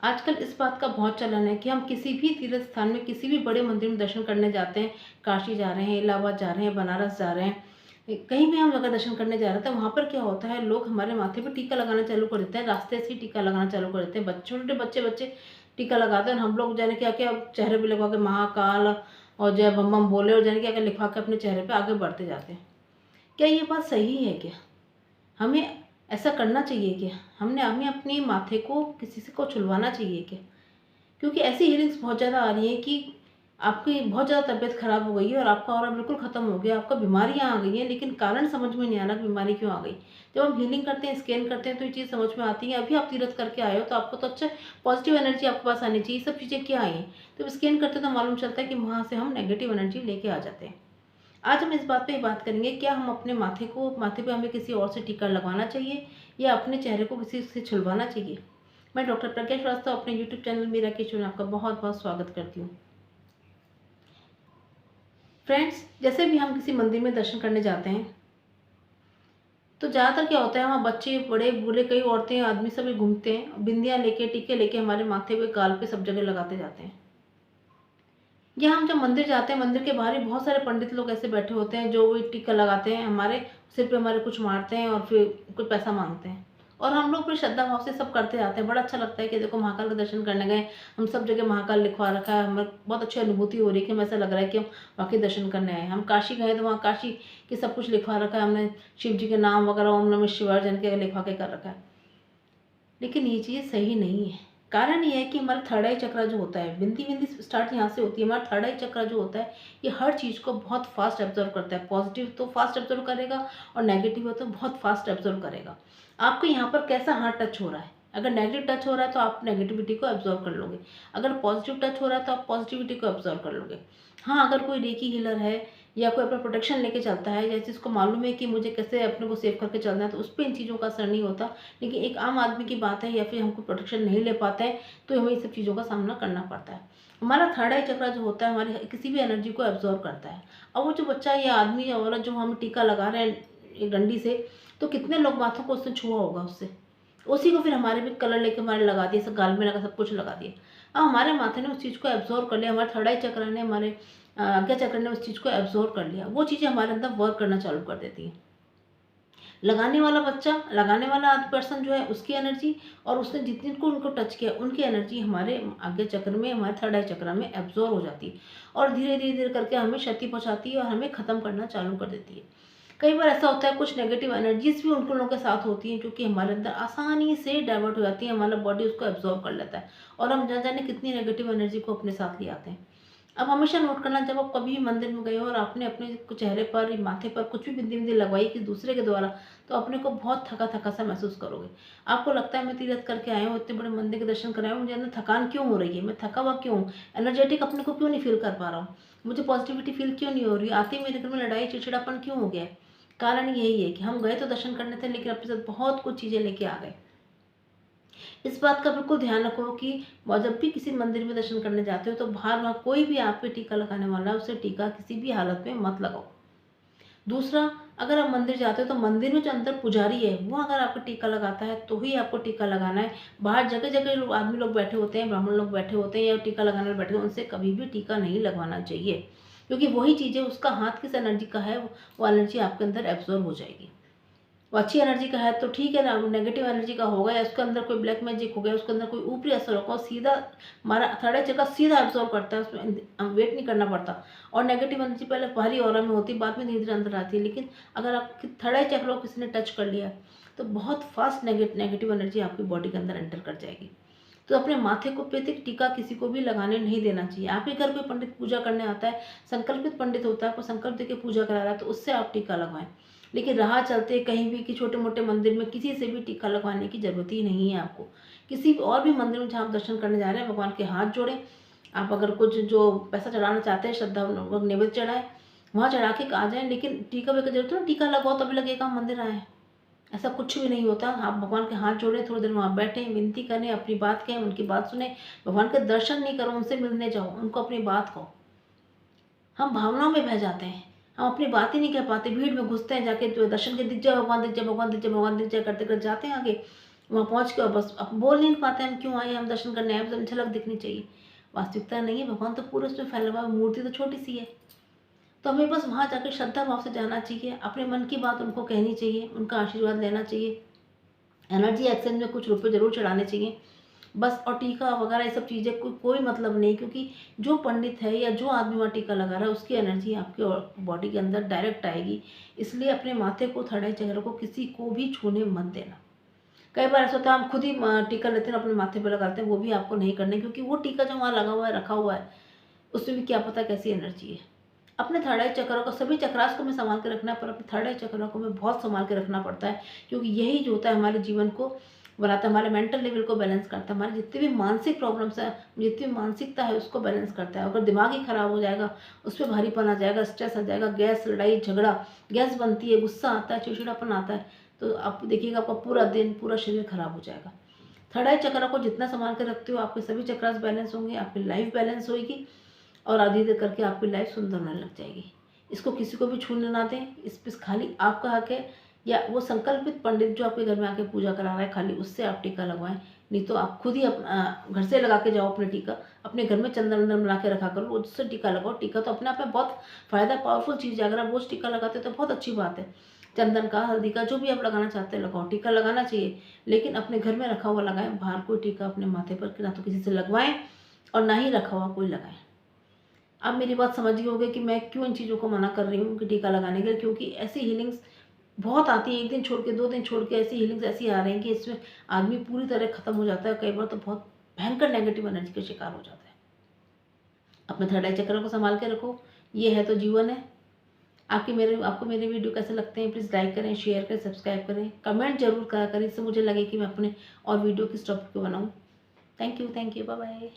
आजकल इस बात का बहुत चलन है कि हम किसी भी तीर्थ स्थान में, किसी भी बड़े मंदिर में दर्शन करने जाते हैं, काशी जा रहे हैं, इलाहाबाद जा रहे हैं, बनारस जा रहे हैं, कहीं भी हम जगह दर्शन करने जा रहे हैं, तो वहाँ पर क्या होता है, लोग हमारे माथे पे टीका लगाना चालू कर देते हैं, रास्ते से ही टीका लगाना चालू कर देते हैं। छोटे बच्चे बच्चे टीका लगाते हैं और हम लोग जाने क्या-क्या चेहरे पे लगवा के महाकाल और जय बम बम बोले और जाने क्या-क्या लिखवा के अपने चेहरे पे आगे बढ़ते जाते हैं। क्या ये बात सही है क्या? हमें ऐसा करना चाहिए क्या? हमें अपने माथे को किसी से को छुलवाना चाहिए क्या? क्योंकि ऐसी हीलिंग्स बहुत ज़्यादा आ रही हैं कि आपकी बहुत ज़्यादा तबीयत ख़राब हो गई है और आपका ऑरा बिल्कुल ख़त्म हो गया, आपका बीमारियाँ आ गई हैं, लेकिन कारण समझ में नहीं आ रहा कि बीमारी क्यों आ गई। जब हम हीलिंग करते हैं, स्कैन करते हैं, तो ये चीज़ समझ में आती है। अभी आप तीरथ करके आए हो तो आपको तो अच्छा पॉजिटिव एनर्जी आपके पास आनी चाहिए, सब चीज़ें क्या आई हैं? जब स्कैन करते हैं तो मालूम चलता है कि वहाँ से हम नेगेटिव एनर्जी लेके आ जाते हैं। आज हम इस बात पे ही बात करेंगे, क्या हम अपने माथे पे हमें किसी और से टीका लगवाना चाहिए या अपने चेहरे को किसी से छुलवाना चाहिए? मैं डॉक्टर प्रज्ञा श्रीवास्तव अपने यूट्यूब चैनल मीरा के शो में आपका बहुत बहुत स्वागत करती हूँ। फ्रेंड्स, जैसे भी हम किसी मंदिर में दर्शन करने जाते हैं तो ज़्यादातर क्या होता है, वहाँ बच्चे बड़े बूढ़े कई औरतें आदमी सभी घूमते हैं, बिंदियाँ लेके टीके लेके हमारे माथे पे गाल पे सब जगह लगाते जाते हैं। या हम जब मंदिर जाते हैं, मंदिर के बाहर ही बहुत सारे पंडित लोग ऐसे बैठे होते हैं जो वही टीका लगाते हैं, हमारे सिर पे हमारे कुछ मारते हैं और फिर कुछ पैसा माँगते हैं। और हम लोग फिर श्रद्धा भाव से सब करते जाते हैं। बड़ा अच्छा लगता है कि देखो महाकाल का दर्शन करने गए, हम सब जगह महाकाल लिखवा रखा है, हमें बहुत अच्छी अनुभूति हो रही है कि हमें ऐसा लग रहा है कि हम वाक़ई दर्शन करने आए हैं। हम काशी गए तो वहाँ काशी के सब कुछ लिखवा रखा है, हमने शिव जी के नाम वगैरह ओम नमः शिवाय जन के लिखवा के कर रखा है। लेकिन ये चीज़ सही नहीं है। कारण ये है कि हमारा थर्ड आई चक्र जो होता है, बिंदी-बिंदी स्टार्ट यहाँ से होती है। हमारा थर्ड आई चक्र जो होता है, ये हर चीज़ को बहुत फ़ास्ट ऑब्ज़र्व करता है। पॉज़िटिव तो फ़ास्ट ऑब्ज़र्व करेगा और नेगेटिव हो तो बहुत फ़ास्ट ऑब्ज़र्व करेगा। आपको यहाँ पर कैसा हाथ टच हो रहा है? अगर नेगेटिव टच हो रहा है तो आप नेगेटिविटी को ऑब्ज़र्व कर लोगे। अगर पॉज़िटिव टच हो रहा है तो आप पॉज़िटिविटी को ऑब्ज़र्व कर लोगे। हाँ, अगर कोई रेकी हीलर है या कोई अपना प्रोटेक्शन लेके चलता है, जैसे इसको मालूम है कि मुझे कैसे अपने को सेव करके चलना है, तो उस पे इन चीज़ों का असर नहीं होता। लेकिन एक आम आदमी की बात है या फिर हमको प्रोटेक्शन नहीं ले पाते हैं, तो हमें ये सब चीज़ों का सामना करना पड़ता है। हमारा थर्ड आई चक्र जो होता है, हमारी किसी भी एनर्जी को एब्ज़ॉर्ब करता है। अब वो जो बच्चा या आदमी या औरत जो हमें टीका लगा रहे हैं एक डंडी से, तो कितने लोग माथों को उसने छुआ होगा उससे। उसी को फिर हमारे भी कलर लेके हमारे लगा दिया, सब गाल में लगा, सब कुछ लगा दिया। अब हमारे माथे ने उस चीज़ को एब्ज़ॉर्ब कर लिया, हमारे थर्ड आई चक्र ने, हमारे आज्ञा चक्र ने उस चीज़ को एब्ज़ॉर्ब कर लिया। वो चीज़ें हमारे अंदर वर्क करना चालू कर देती हैं। लगाने वाला पर्सन जो है उसकी एनर्जी और उसने जितने को उनको टच किया उनकी एनर्जी हमारे आज्ञा चक्र में, हमारे थर्ड आई चक्र में एब्ज़ॉर्ब हो जाती है और धीरे-धीरे करके हमें क्षति पहुँचाती है और हमें ख़त्म करना चालू कर देती है। कई बार ऐसा होता है, कुछ नेगेटिव एनर्जीज़ भी उन लोगों के साथ होती हैं, जो कि हमारे अंदर आसानी से डाइवर्ट हो जाती है, हमारा बॉडी उसको एब्ज़ॉर्ब कर लेता है और हम ना जाने कितनी नेगेटिव एनर्जी को अपने साथ ले आते हैं। अब हमेशा नोट करना, जब आप कभी भी मंदिर में गए हो और आपने अपने चेहरे पर, माथे पर कुछ भी बिंदी-बिंदी लगवाई किसी दूसरे के द्वारा, तो अपने को बहुत थका-थका सा महसूस करोगे। आपको लगता है मैं तीर्थ करके आया हूँ, इतने बड़े मंदिर के दर्शन कर आया हूँ, मुझे अंदर थकान क्यों हो रही है? मैं थका हुआ क्यों हूँ? एनर्जेटिक अपने को क्यों नहीं फ़ील कर पा रहा हूँ? मुझे पॉज़िटिविटी फ़ील क्यों नहीं हो रही है? आते ही मेरे घर में लड़ाई चिड़चिड़ापन क्यों हो गया है? कारण यही है कि हम गए तो दर्शन करने थे, लेकिन अपने साथ बहुत कुछ चीज़ें लेके आ गए। इस बात का बिल्कुल ध्यान रखो कि जब भी किसी मंदिर में दर्शन करने जाते हो तो बाहर वहाँ कोई भी आप पे टीका लगाने वाला है, उसे टीका किसी भी हालत में मत लगाओ। दूसरा, अगर आप मंदिर जाते हो तो मंदिर में जो अंदर पुजारी है वो अगर आपको टीका लगाता है तो ही आपको टीका लगाना है। बाहर जगह-जगह आदमी लोग बैठे होते हैं, ब्राह्मण लोग बैठे होते हैं या टीका लगाने वाले बैठे होते हैं, उनसे कभी भी टीका नहीं लगवाना चाहिए। क्योंकि वही चीज़ें, उसका हाथ किस एनर्जी का है, वो एनर्जी आपके अंदर एब्ज़ॉर्ब हो जाएगी। वो अच्छी एनर्जी का है तो ठीक है ना, नेगेटिव एनर्जी का होगा या उसके अंदर कोई ब्लैक मैजिक हो गया, उसके अंदर कोई ऊपरी असर होगा, सीधा हमारा थर्ड आई चक्र सीधा एब्ज़ॉर्ब करता है, उसमें हम वेट नहीं करना पड़ता। और नेगेटिव एनर्जी पहले बाहरी ऑरा में होती है, बाद में धीरे-धीरे अंदर आती है। लेकिन अगर आपके थर्ड आई चक्र को किसी ने टच कर लिया, तो बहुत फास्ट नेगेटिव एनर्जी आपकी बॉडी के अंदर एंटर कर जाएगी। तो अपने माथे को पे टीका किसी को भी लगाने नहीं देना चाहिए। आपके घर कोई पंडित पूजा करने आता है, संकल्पित पंडित होता है, आपको संकल्प देके पूजा करा रहा है, तो उससे आप टीका लगवाएँ। लेकिन राह चलते कहीं भी कि छोटे-मोटे मंदिर में किसी से भी टीका लगवाने की ज़रूरत ही नहीं है आपको। किसी और भी मंदिर में जहाँ आप दर्शन करने जा रहे हैं, भगवान के हाथ जोड़ें। आप अगर कुछ जो पैसा चढ़ाना चाहते हैं, श्रद्धापूर्वक नैवेद्य चढ़ाएँ, वहाँ चढ़ा के आ जाएँ। लेकिन टीका-वीका की ज़रूरत है ना, टीका लगवाओ तभी लगेगा हम मंदिर आए हैं। ऐसा कुछ भी नहीं होता। आप भगवान के हाथ जोड़ें, थोड़ी देर वहाँ बैठें, विनती करें, अपनी बात कहें, उनकी बात सुनें। भगवान के दर्शन नहीं करो, उनसे मिलने जाओ, उनको अपनी बात कहो। हम भावनाओं में बह जाते हैं। हम अपनी बात ही नहीं कह पाते, भीड़ में घुसते हैं, जाके जो दर्शन के दिख जाए भगवान, दिख जाए भगवान, दिख जाए भगवान, दिख जाए करते-करते जाते हैं आगे। वहाँ पहुँच के और बस अब बोल नहीं पाते हम क्यों आए, हम दर्शन करने आए, बस झलक दिखनी चाहिए। वास्तविकता नहीं है, भगवान तो पूरे उसमें फैला हुआ है, मूर्ति तो छोटी सी है। तो हमें बस वहाँ जाकर श्रद्धा भाव से जाना चाहिए, अपने मन की बात उनको कहनी चाहिए, उनका आशीर्वाद लेना चाहिए। एनर्जी एक्सचेंज में कुछ रुपए ज़रूर चढ़ाने चाहिए बस। और टीका वगैरह ये सब चीज़ें कोई मतलब नहीं, क्योंकि जो पंडित है या जो आदमी वहाँ टीका लगा रहा है उसकी एनर्जी आपके बॉडी के अंदर डायरेक्ट आएगी। इसलिए अपने माथे को, थर्ड आई चक्र को किसी को भी छूने मत देना। कई बार ऐसा होता है हम खुद ही टीका लेते हैं अपने माथे पर लगाते हैं, वो भी आपको नहीं करना, क्योंकि वो टीका जो वहाँ लगा हुआ है, रखा हुआ है, उसमें भी क्या पता कैसी एनर्जी है। अपने थर्ड आई चक्र को, सभी चक्रास को मैं संभाल के रखना है, पर अपने थर्ड आई चक्र को मैं बहुत संभाल के रखना पड़ता है, क्योंकि यही जो होता है हमारे जीवन को बनाता है, हमारे मेंटल लेवल को बैलेंस करता है, हमारी जितनी भी मानसिक प्रॉब्लम्स है, जितनी भी मानसिकता है उसको बैलेंस करता है। अगर दिमाग ही खराब हो जाएगा, उस पर भारीपन आ जाएगा, स्ट्रेस आ जाएगा, गैस, लड़ाई झगड़ा, गैस बनती है, गुस्सा आता है, चिड़चिड़ापन आता है, तो आप देखिएगा आपका पूरा दिन, पूरा शरीर खराब हो जाएगा। थर्ड आई चक्र को जितना संभाल के रखते हो, आपके सभी चक्रास बैलेंस होंगे, आपकी लाइफ बैलेंस होगी, और आधे धीरे करके आपकी लाइफ सुंदर होने लग जाएगी। इसको किसी को भी छूने ना दें, इस पर खाली आपका हक है, या वो संकल्पित पंडित जो आपके घर में आके पूजा करा रहा है खाली उससे आप टीका लगवाएं। नहीं तो आप खुद ही घर से लगा के जाओ अपने टीका, अपने घर में चंदन वंदन बना के रखा करो, उससे टीका लगाओ। टीका तो अपने आप में बहुत फ़ायदा, पावरफुल चीज़ है। अगर आप रोज़ टीका लगाते हो तो बहुत अच्छी बात है। चंदन का, हल्दी का, जो भी आप लगाना चाहते हैं लगाओ। टीका लगाना चाहिए, लेकिन अपने घर में रखा हुआ लगाएं। बाहर कोई टीका अपने माथे पर ना तो किसी से लगवाएं और ना ही रखा हुआ कोई लगाएं। आप मेरी बात समझ गए होंगे कि मैं क्यों इन चीज़ों को मना कर रही हूँ कि टीका लगाने के लिए, क्योंकि ऐसी हीलिंग्स बहुत आती है, एक दिन छोड़ के, 2 दिन छोड़ के ऐसी हीलिंग्स ऐसी आ रही हैं कि इसमें आदमी पूरी तरह ख़त्म हो जाता है। कई बार तो बहुत भयंकर नेगेटिव एनर्जी का शिकार हो जाता है। अपने थर्ड आई चक्र को संभाल के रखो, ये है तो जीवन है। आपको मेरे वीडियो कैसे लगते हैं, प्लीज़ लाइक करें, शेयर करें, सब्सक्राइब करें, कमेंट जरूर करा करें, इससे मुझे लगे कि मैं अपने और वीडियो किस टॉपिक पे बनाऊँ। Thank you, bye bye.